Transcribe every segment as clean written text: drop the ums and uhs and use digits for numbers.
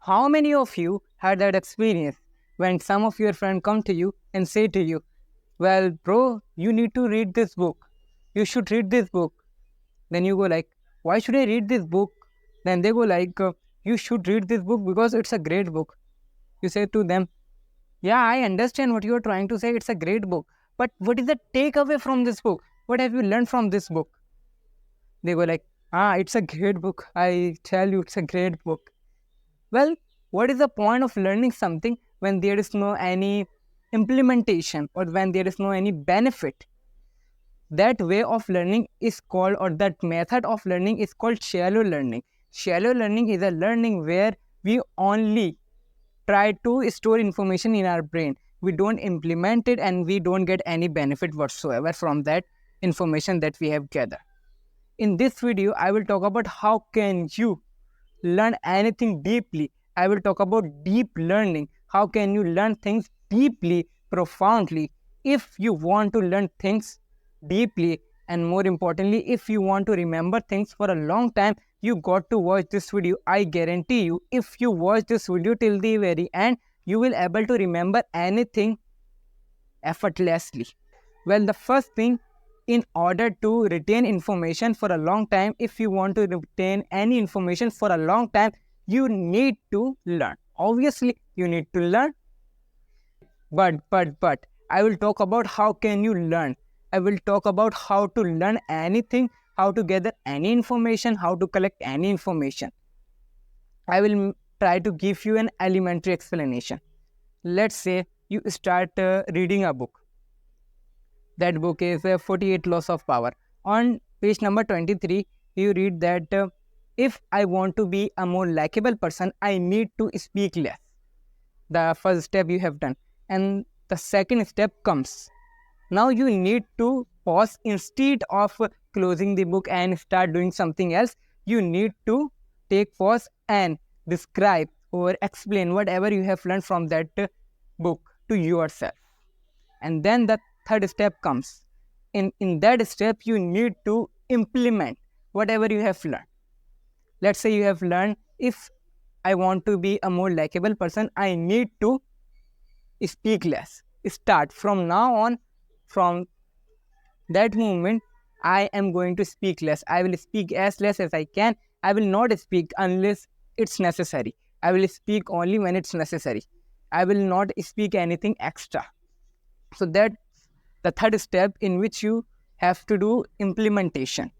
How many of you had that experience when some of your friends come to you and say to you, well, bro, you need to read this book. You should read this book. Then you go like, why should I read this book? Then they go like, you should read this book because it's a great book. You say to them, yeah, I understand what you are trying to say. It's a great book. But what is the takeaway from this book? What have you learned from this book? They go like, it's a great book. I tell you, it's a great book. Well, what is the point of learning something when there is no any implementation or when there is no any benefit? That way of learning is called, or that method of learning is called shallow learning. Shallow learning is a learning where we only try to store information in our brain. We don't implement it and we don't get any benefit whatsoever from that information that we have gathered. In this video, I will talk about how can you learn anything deeply. I will talk about deep learning. How can you learn things deeply, profoundly? If you want to learn things deeply, and more importantly, if you want to remember things for a long time, you got to watch this video. I guarantee you, if you watch this video till the very end, you will able to remember anything effortlessly. Well, the first thing, in order to retain information for a long time, if you want to retain any information for a long time, you need to learn. Obviously, you need to learn. But, I will talk about how can you learn. I will talk about how to learn anything, how to gather any information, how to collect any information. I will try to give you an elementary explanation. Let's say you start reading a book. That book is 48 Laws of Power. On page number 23, you read that if I want to be a more likable person, I need to speak less. The first step you have done. And the second step comes. Now you need to pause. Instead of closing the book and start doing something else, you need to take pause and describe or explain whatever you have learned from that book to yourself. And then the third step comes. In that step, you need to implement whatever you have learned. Let's say you have learned, if I want to be a more likable person, I need to speak less. Start from now on, from that moment, I am going to speak less. I will speak as less as I can. I will not speak unless it's necessary. I will speak only when it's necessary. I will not speak anything extra. So that's the third step in which you have to do implementation.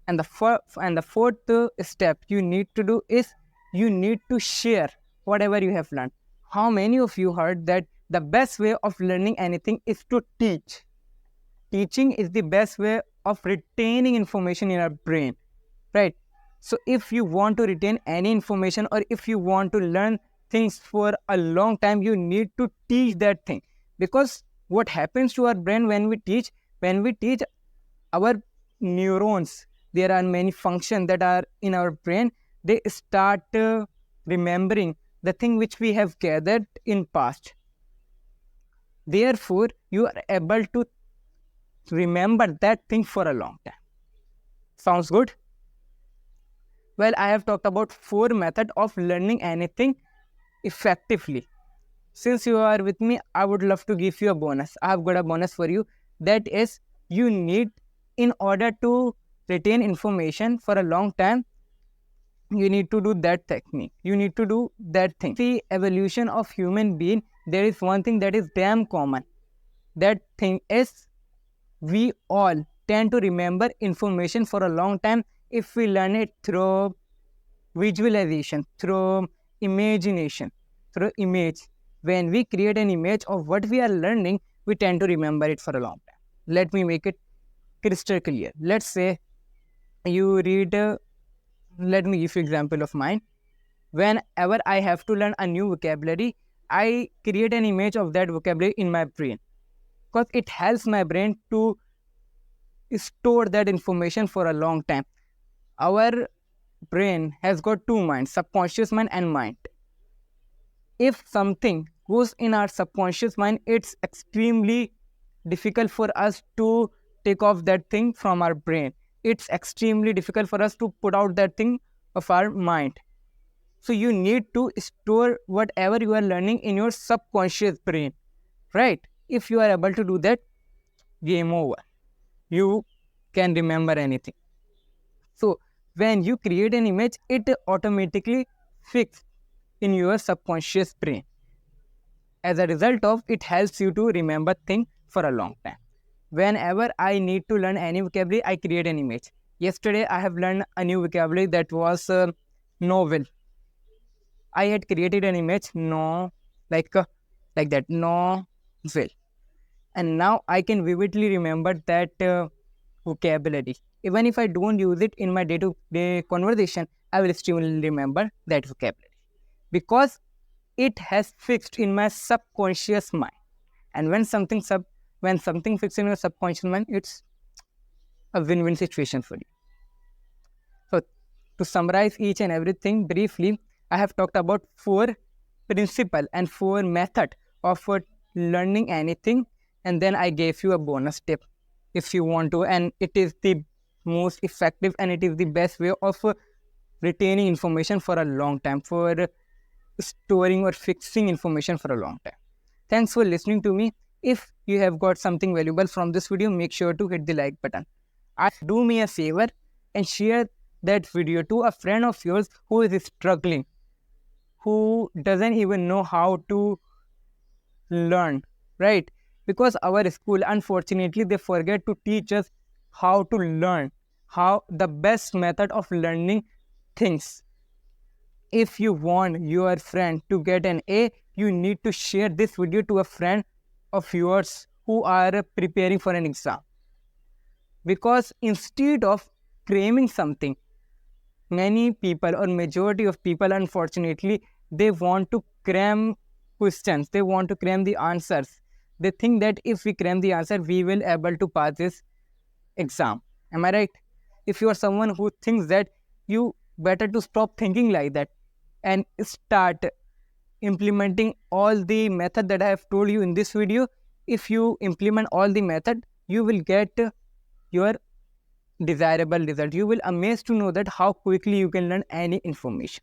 And the fourth step you need to do is you need to share whatever you have learned. How many of you heard that the best way of learning anything is to teach? Teaching is the best way of retaining information in our brain, right? So if you want to retain any information or if you want to learn things for a long time, you need to teach that thing. Because what happens to our brain when we teach? When we teach, our neurons, there are many functions that are in our brain, they start remembering the thing which we have gathered in past. Therefore, you are able to remember that thing for a long time. Sounds good? Well, I have talked about 4 methods of learning anything effectively. Since you are with me, I would love to give you a bonus. I have got a bonus for you. That is, you need, in order to retain information for a long time, you need to do that technique. You need to do that thing. The evolution of human being, there is one thing that is damn common. That thing is, we all tend to remember information for a long time if we learn it through visualization, through imagination, through image. When we create an image of what we are learning, we tend to remember it for a long time. Let me make it crystal clear. Let's say you read, let me give you an example of mine. Whenever I have to learn a new vocabulary, I create an image of that vocabulary in my brain. Because it helps my brain to store that information for a long time. Our brain has got 2 minds, subconscious mind and mind. If something goes in our subconscious mind, it's extremely difficult for us to take off that thing from our brain. It's extremely difficult for us to put out that thing of our mind. So you need to store whatever you are learning in your subconscious brain, right? If you are able to do that, game over. You can remember anything. So when you create an image, it automatically fixes in your subconscious brain. As a result of it helps you to remember things for a long time. Whenever I need to learn any vocabulary, I create an image. Yesterday I have learned a new vocabulary that was novel. I had created an image, no, like that, no will. And now I can vividly remember that vocabulary. Even if I don't use it in my day-to-day conversation, I will still remember that vocabulary because it has fixed in my subconscious mind. And when something fixed in your subconscious mind, it's a win-win situation for you. So to summarize each and everything briefly, I have talked about 4 principles and 4 methods of learning anything, and then I gave you a bonus tip if you want to, and it is the most effective and it is the best way of retaining information for a long time, for storing or fixing information for a long time. Thanks for listening to me. If you have got something valuable from this video, make sure to hit the like button. Do me a favor and share that video to a friend of yours who is struggling, who doesn't even know how to learn, right? Because our school, unfortunately, they forget to teach us how to learn, how the best method of learning things. If you want your friend to get an A, you need to share this video to a friend of yours who are preparing for an exam. Because instead of cramming something, many people or majority of people, unfortunately, they want to cram questions. They want to cram the answers. They think that if we cram the answer, we will able to pass this exam. Am I right? If you are someone who thinks that, you better to stop thinking like that and start implementing all the method that I have told you in this video. If you implement all the method, you will get your desirable result. You will amazed to know that how quickly you can learn any information.